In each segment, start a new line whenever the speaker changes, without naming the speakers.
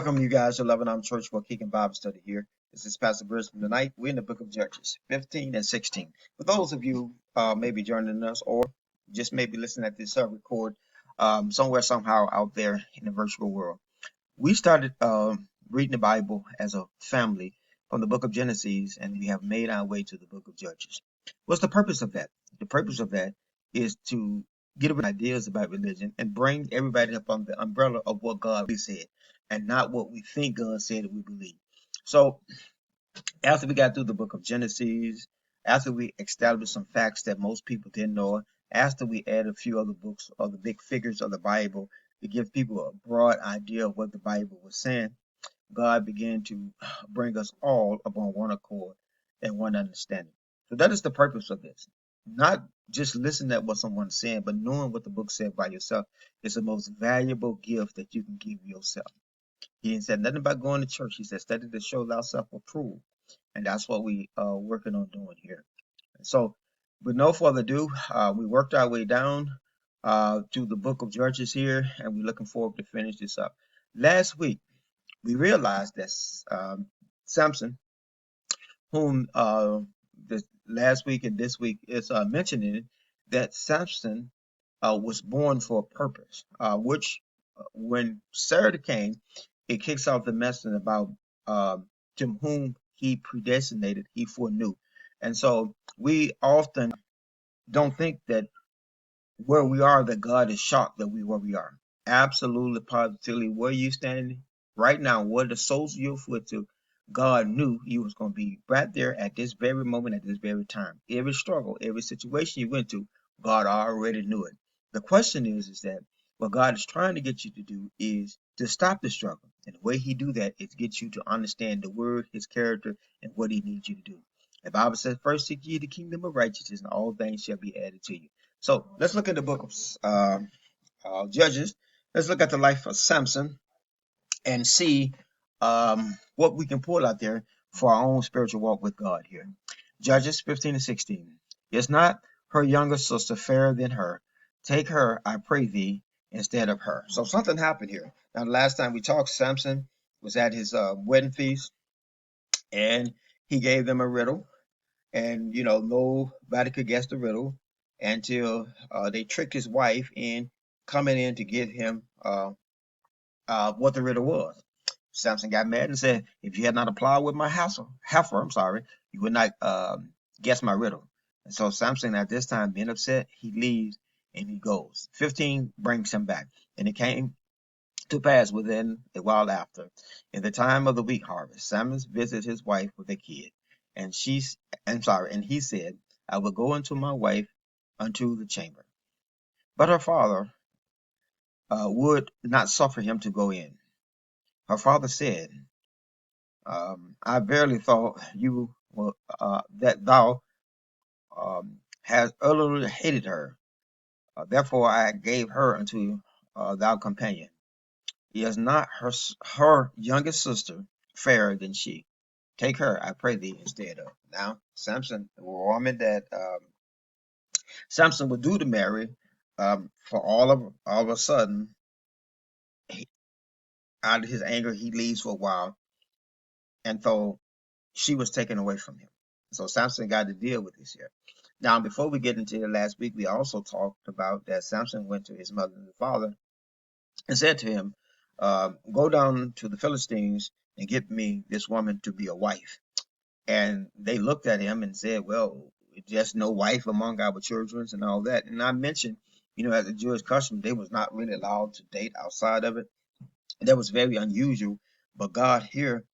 Welcome you guys to Lebanon Church for Kick and Bible Study here. This is Pastor Bruce from tonight. We're in the book of Judges, 15 and 16. For those of you maybe joining us or just maybe listening at this record somewhere, somehow out there in the virtual world, we started reading the Bible as a family from the book of Genesis, and we have made our way to the book of Judges. What's the purpose of that? The purpose of that is to get ideas about religion and bring everybody up under the umbrella of what God really said and not what we think God said that we believe. So after we got through the book of Genesis, after we established some facts that most people didn't know, after we added a few other books of the big figures of the Bible to give people a broad idea of what the Bible was saying, God began to bring us all upon one accord and one understanding. So that is the purpose of this. Not just listening at what someone's saying, but knowing what the book said by yourself is the most valuable gift that you can give yourself. He didn't say nothing about going to church. He said, study to show thyself approved. And that's what we are working on doing here. So, with no further ado, we worked our way down to the book of Judges here, and we're looking forward to finish this up. Last week, we realized that Samson, whom this last week and this week is mentioning, that Samson was born for a purpose, which when Sarah came, it kicks off the message about to whom he predestinated, he foreknew. And so we often don't think that where we are, that God is shocked that we where we are. Absolutely, positively, where you standing right now, where the soles of your foot to, God knew you was going to be right there at this very moment, at this very time. Every struggle, every situation you went to, God already knew it. The question is that what God is trying to get you to do is to stop the struggle. And the way He do that is get you to understand the Word, His character, and what He needs you to do. The Bible says, "First seek ye the kingdom of righteousness, and all things shall be added to you." So let's look at the book of Judges. Let's look at the life of Samson and see what we can pull out there for our own spiritual walk with God here. Judges 15 and 16. Is not her younger sister fairer than her? Take her, I pray thee, instead of her. So something happened here. Now, the last time we talked, Samson was at his wedding feast, and he gave them a riddle. And, nobody could guess the riddle until they tricked his wife in coming in to give him what the riddle was. Samson got mad and said, if you had not applied with my heifer, you would not guess my riddle. And so Samson, at this time, being upset, he leaves and he goes. 15 brings him back. And it came to pass within a while after, in the time of the wheat harvest, Samson visited his wife with a kid. And and he said, I will go unto my wife unto the chamber. But her father would not suffer him to go in. Her father said, I verily thought that thou hast utterly hated her. Therefore I gave her unto thy companion. Is not her youngest sister fairer than she? Take her, I pray thee, instead of. Now, Samson, the woman that Samson would do to Mary, for all of a sudden, out of his anger, he leaves for a while, and so she was taken away from him. So Samson got to deal with this here. Now, before we get into the last week, we also talked about that Samson went to his mother and father and said to him, go down to the Philistines and get me this woman to be a wife. And they looked at him and said, well, just no wife among our children and all that. And I mentioned, as a Jewish custom, they was not really allowed to date outside of it. That was very unusual. But God here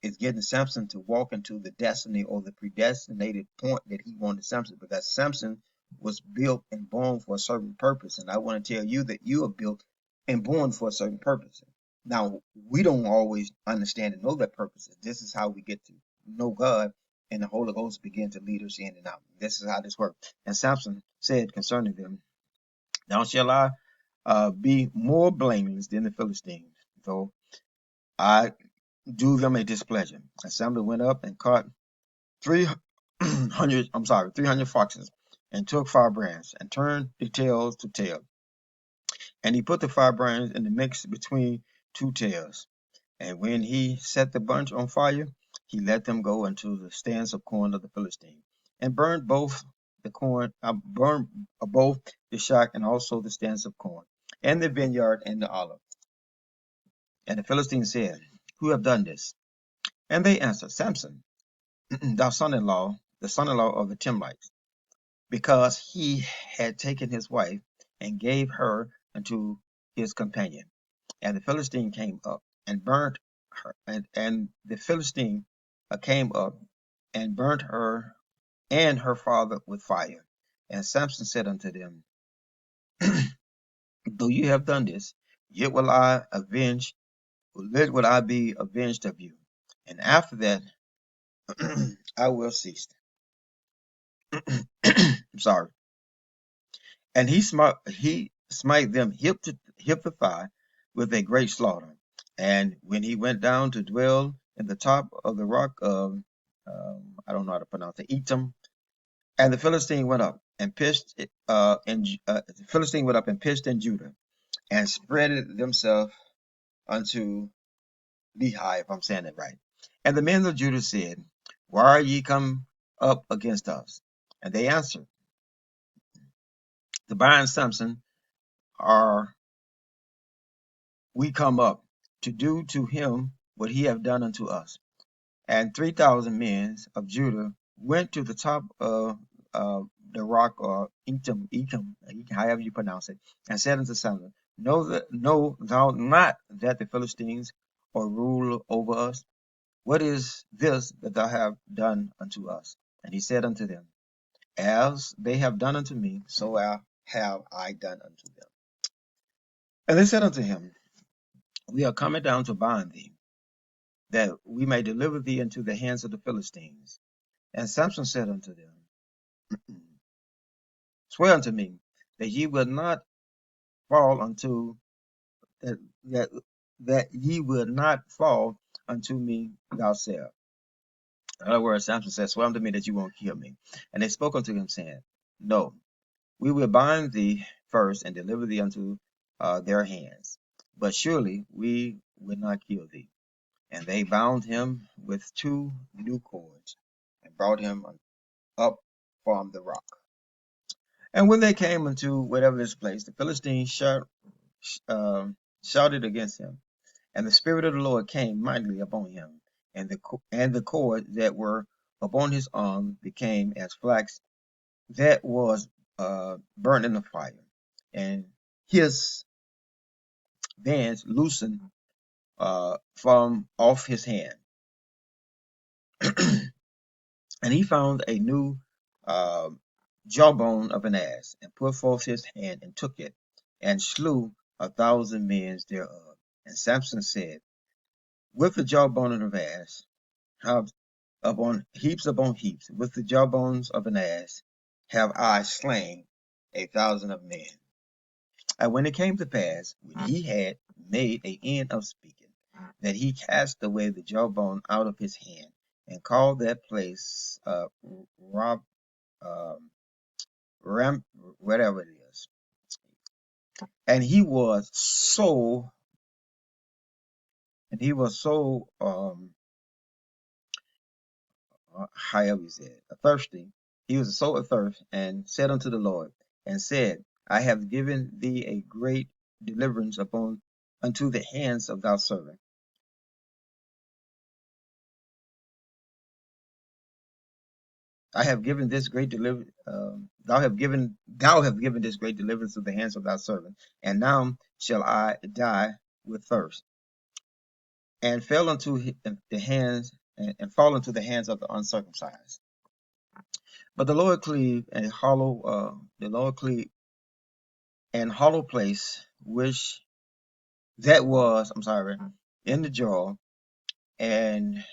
is getting Samson to walk into the destiny or the predestinated point that he wanted Samson, because Samson was built and born for a certain purpose. And I want to tell you that you are built and born for a certain purpose. Now, we don't always understand and know that purpose. This is how we get to know God, and the Holy Ghost begin to lead us in and out. This is how this works. And Samson said concerning them, now shall I be more blameless than the Philistines, though I do them a displeasure. And Samuel went up and caught 300 foxes, and took firebrands, and turned the tails to tail. And he put the firebrands in the mix between two tails. And when he set the bunch on fire, he let them go into the stands of corn of the Philistine, and burned both the corn, both the shock and also the stands of corn, and the vineyard and the olive. And the Philistines said, "Who have done this?" And they answered, "Samson, thou son-in-law, the son-in-law of the Timnites, because he had taken his wife and gave her unto his companion." And the Philistine came up and burnt her, and the Philistine came up and burnt her and her father with fire. And Samson said unto them, "Though you have done this, yet will I be avenged of you. And after that I will cease." I'm sorry. And he smite them hip to thigh with a great slaughter. And when he went down to dwell in the top of the rock of, I don't know how to pronounce it, Etam, and the Philistine went up and pitched, the Philistine went up and pitched in Judah, and spread themselves unto Lehi, if I'm saying it right. And the men of Judah said, "Why are ye come up against us?" And they answered, "Tobiah and Samson are we come up to do to him what he have done unto us." And 3,000 men of Judah went to the top of the rock, or Etam, however you pronounce it, and said unto Samson, know thou not that the Philistines are rule over us? What is this that thou have done unto us? And he said unto them, As they have done unto me, so have I done unto them. And they said unto him, We are coming down to bind thee, that we may deliver thee into the hands of the Philistines. And Samson said unto them, Swear unto me that ye will not fall unto that that, that ye will not fall unto me thyself. In other words, Samson said, Swear unto me that you won't kill me. And they spoke unto him, saying, No, we will bind thee first and deliver thee unto their hands. But surely we will not kill thee. And they bound him with 2 new cords and brought him up from the rock. And when they came unto whatever this place, the Philistines shouted against him, and the Spirit of the Lord came mightily upon him, and the cords that were upon his arm became as flax that was burnt in the fire, and his bands loosened from off his hand. And he found a new uh, jawbone of an ass, and put forth his hand and took it, and slew 1,000 men thereof. And Samson said, With the jawbone of an ass, have upon heaps, with the jawbones of an ass, have I slain 1,000 of men. And when it came to pass, when he had made an end of speaking, that he cast away the jawbone out of his hand, and called that place Rob, Ram, whatever it is. And he was so however you said, thirsty. He was so athirst, and said unto the Lord, and said, I have given thee a great deliverance upon unto the hands of thy servant. I have given this great deliverance. Thou have given this great deliverance to the hands of thy servant, and now shall I die with thirst, and fell into the hands and fall into the hands of the uncircumcised. But the Lord cleaved and hollow place which that was, I'm sorry, in the jaw, and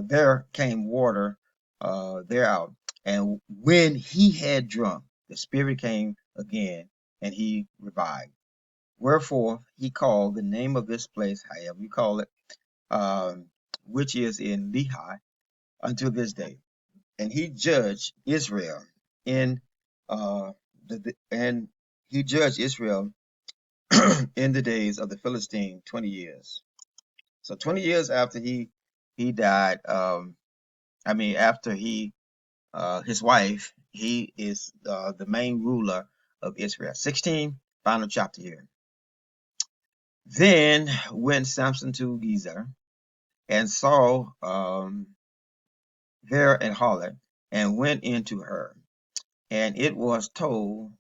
there came water thereout. And when he had drunk, the spirit came again, and he revived. Wherefore he called the name of this place, however you call it, which is in Lehi, until this day. And he judged Israel in uh, and he judged Israel in the days of the Philistine 20 years. So 20 years after he died, after he his wife, he is the main ruler of Israel. 16, final chapter here. Then went Samson to Gezer and saw there an harlot, and went into her. And it was told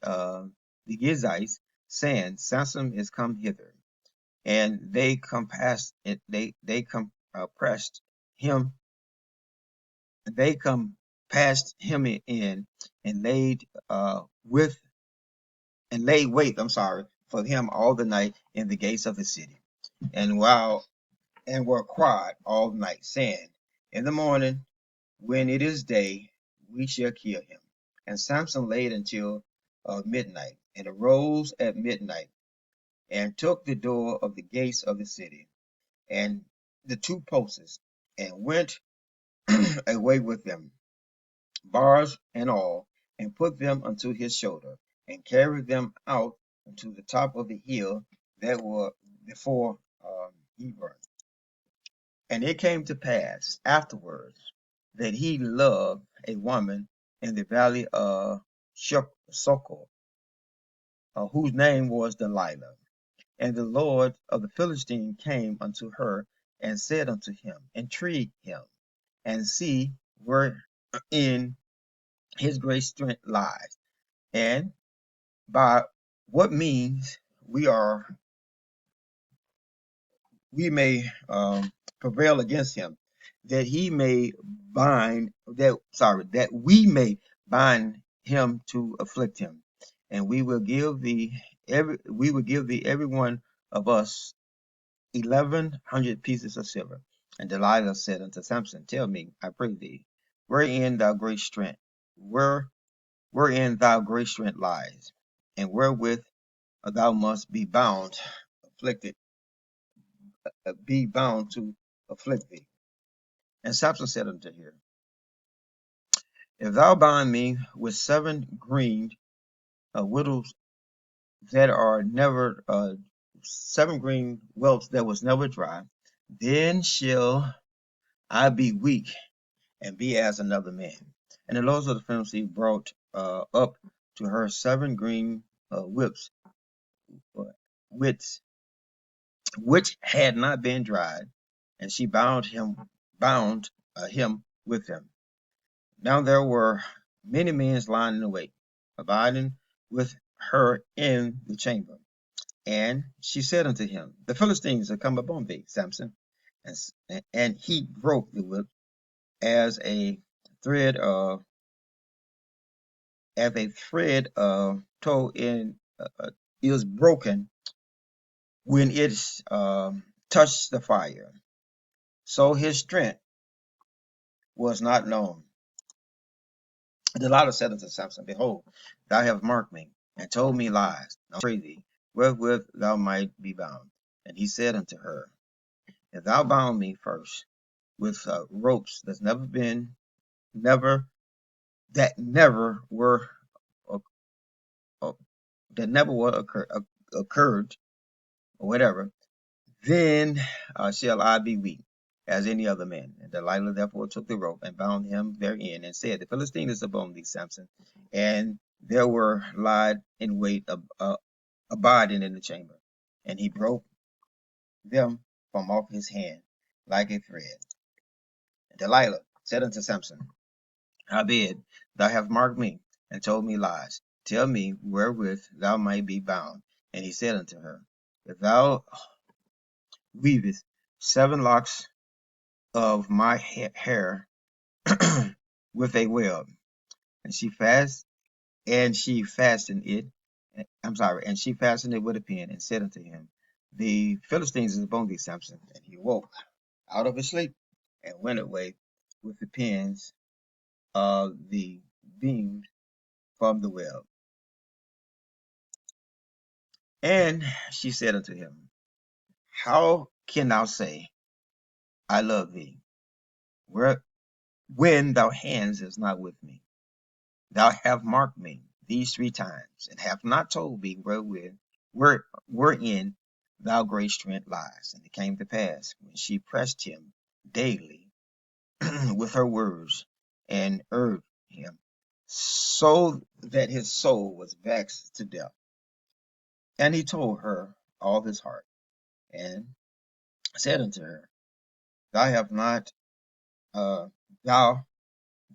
the Gizites, saying, Samson is come hither. And they compassed it, they compressed him, they compassed him in, and with laid wait, for him all the night in the gates of the city. And were cried all night, saying, in the morning, when it is day, we shall kill him. And Samson laid until midnight, and arose at midnight, and took the door of the gates of the city, and the two posts, and went away with them, bars and all, and put them unto his shoulder, and carried them out unto the top of the hill that were before Hebron. And it came to pass afterwards that he loved a woman in the valley of Sokol, whose name was Delilah. And the Lord of the Philistines came unto her, and said unto him, Entreat him, and see wherein his great strength lies, and by what means we may prevail against him, that he may that we may bind him to afflict him, and we will give thee every one of us 1,100 pieces of silver. And Delilah said unto Samson, Tell me, I pray thee, wherein thy great strength, wherein thy great strength lies, and wherewith thou must afflicted, be bound to afflict thee. And Samson said unto her, If thou bind me with 7 green widows that are never 7 green whelps that was never dry, then shall I be weak and be as another man. And the lords of the Philistines brought up to her 7 green whips, which had not been dried, and she bound him with them. Now there were many men lying in wait, abiding with her in the chamber. And she said unto him, The Philistines are come upon thee, Samson. And he broke the whip as a thread of tow in is broken when it touched the fire. So his strength was not known. Delilah said unto Samson, Behold, thou hast marked me, and told me lies. Now I pray thee, wherewith thou might be bound. And he said unto her, If thou bound me first with ropes that never were uh, occurred, or whatever, then shall I be weak as any other man. And Delilah therefore took the rope and bound him therein, and said, The Philistine is upon thee, Samson. And there were lied in wait abiding in the chamber. And he broke them from off his hand like a thread. And Delilah said unto Samson, Howbeit thou hast marked me, and told me lies. Tell me wherewith thou might be bound. And he said unto her, If thou weavest 7 locks of my hair with a web. And she fastened it. And she fastened it with a pin, and said unto him, The Philistines is upon thee, Samson. And he woke out of his sleep, and went away with the pins of the beams from the web. And she said unto him, How can thou say, I love thee, when thou hands is not with me? Thou hast marked me these 3 times, and have not told me wherein thou great strength lies. And it came to pass, when she pressed him daily with her words, and urged him, so that his soul was vexed to death. And he told her all his heart, and said unto her, Thou have not, uh, thou,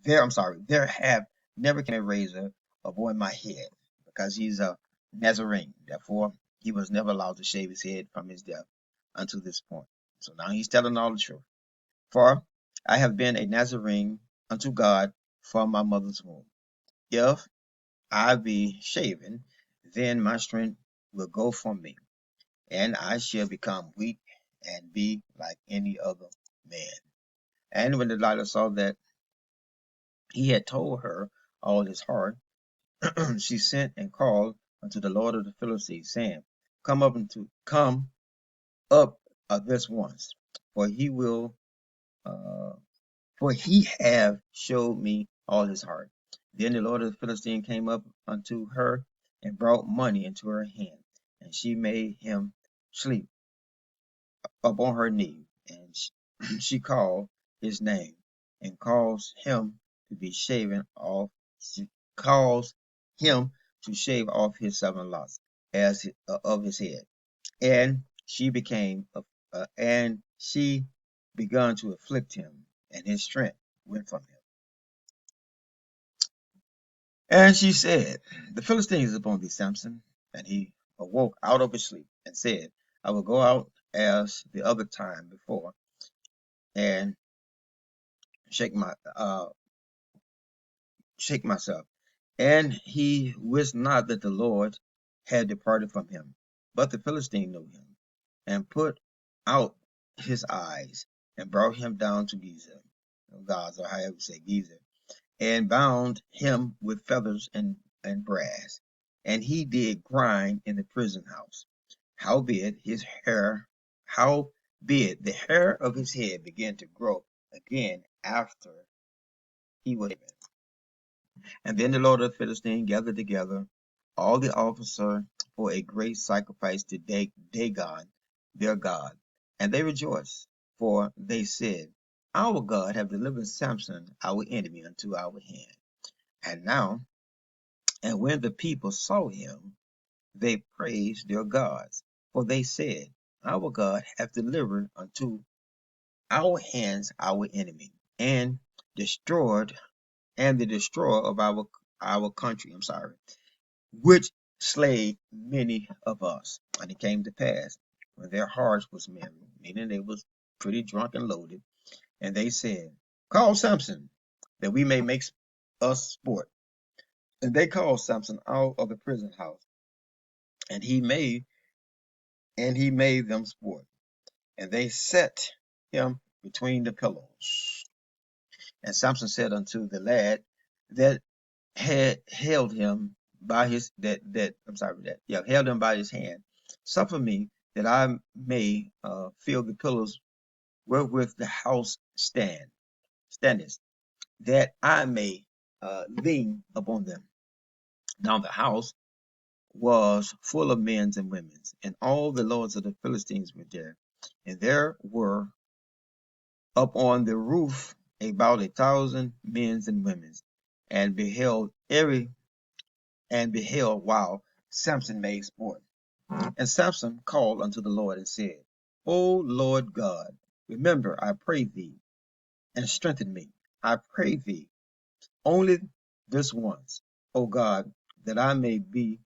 there have never came a razor upon my head, because he's a Nazarene. Therefore, he was never allowed to shave his head from his death unto this point. So now he's telling all the truth. For I have been a Nazarene unto God from my mother's womb. If I be shaven, then my strength will go from me, and I shall become weak and be like any other man. And when Delilah saw that he had told her all his heart, she sent and called unto the Lord of the Philistines, saying, Come up this once, for he will uh, for he have showed me all his heart. Then the Lord of the Philistine came up unto her and brought money into her hand, and she made him sleep upon her knee, and she called his name, and caused him to be shaven off. She caused him to shave off his 7 locks as of his head, and and she began to afflict him, and his strength went from him. And she said, The Philistine is upon thee, Samson. And he awoke out of his sleep and said, I will go out as the other time before, and shake my shake myself. And he wist not that the Lord had departed from him. But the Philistine knew him, and put out his eyes, and brought him down to Gezer, Gaza, or however you say Gezer, and bound him with feathers and brass. And he did grind in the prison house. Howbeit howbeit the hair of his head began to grow again after he was shaven. And then the Lord of the Philistines gathered together all the officers for a great sacrifice to Dagon, their God. And they rejoiced, for they said, Our God hath delivered Samson, our enemy, unto our hand. And now, and when the people saw him, they praised their gods. For they said, Our God hath delivered unto our hands our enemy, and destroyed, and the destroyer of our country, which slay many of us. And it came to pass, when their hearts was merry, meaning they was pretty drunk and loaded, and they said, Call Samson, that we may make us sport. And they called Samson out of the prison house, and he made them sport. And they set him between the pillows. And Samson said unto the lad that had held him by his that I'm sorry that yeah held him by his hand, Suffer me that I may fill the pillows wherewith the house standeth, that I may lean upon them. Now the house was full of men and women, and all the lords of the Philistines were there, and there were up on the roof about 1,000 men and women, and beheld while Samson made sport. And Samson called unto the Lord and said, O Lord God, remember, I pray thee, and strengthen me. I pray thee only this once, O God, that I may be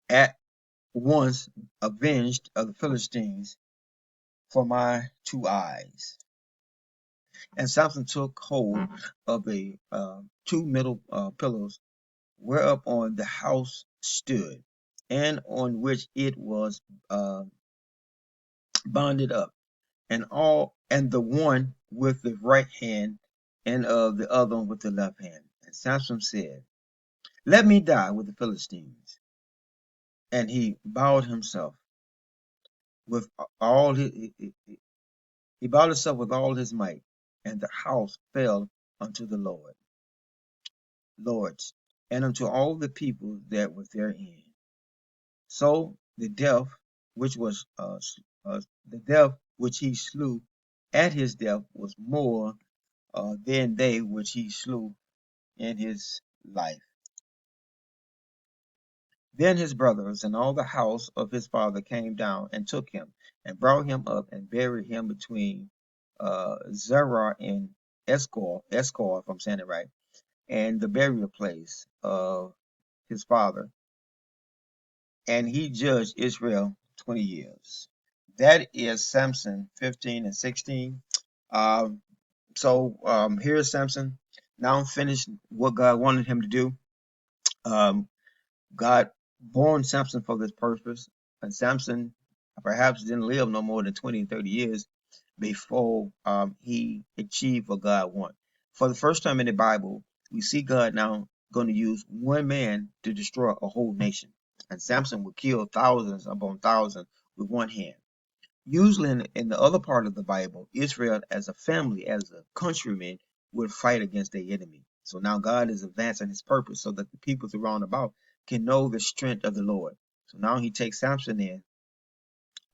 at once avenged of the Philistines for my 2 eyes. And Samson took hold of a 2 middle pillars, whereupon the house stood, and on which it was uh, bonded up, and the one with the right hand, and of the other with the left hand. And Samson said, Let me die with the Philistines. And he bowed himself with all his he bowed himself with all his might, and the house fell unto the lords, and unto all the people that were therein. So the death which was the death which he slew at his death was more than they which he slew in his life. Then his brothers and all the house of his father came down and took him and brought him up and buried him between Zerah and Escol, if I'm saying it right, and the burial place of his father. And he judged Israel 20 years. That is Samson 15 and 16. Um, here's Samson now finished what God wanted him to do. Um, God born Samson for this purpose, and Samson perhaps didn't live no more than 20 and 30 years before he achieved what God wanted. For the first time in the Bible, we see God now going to use one man to destroy a whole nation. And Samson would kill thousands upon thousands with one hand. Usually in the other part of the Bible, Israel as a family, as a countryman, would fight against their enemy. So now God is advancing his purpose so that the people around about can know the strength of the Lord. So now he takes Samson in.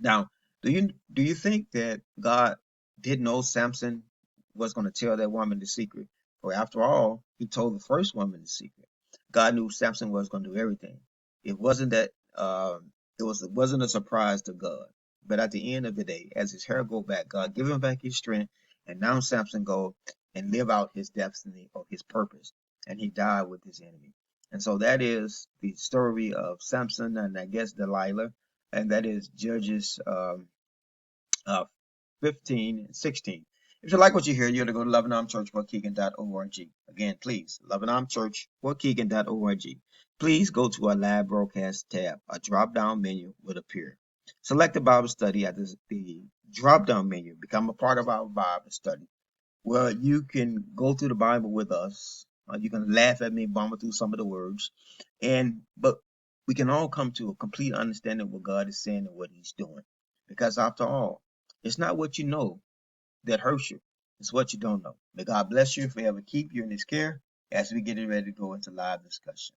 Now, do you think that God did know Samson was going to tell that woman the secret? For after all, he told the first woman the secret. God knew Samson was going to do everything. It wasn't that it wasn't a surprise to God. But at the end of the day, as his hair go back, God give him back his strength, and now Samson go and live out his destiny or his purpose, and he died with his enemy. And so that is the story of Samson and I guess Delilah, and that is Judges uh, 15 and 16. If you like what you hear, you're to go to loveandarmchurchwaukegan.org. Again, please, loveandarmchurchwaukegan.org. Please go to our live broadcast tab. A drop-down menu will appear. Select the Bible study at the drop-down menu. Become a part of our Bible study, where you can go through the Bible with us. You can laugh at me, bomb through some of the words, but we can all come to a complete understanding of what God is saying and what He's doing. Because after all, it's not what you know that hurts you; it's what you don't know. May God bless you, forever keep you in His care as we get ready to go into live discussion.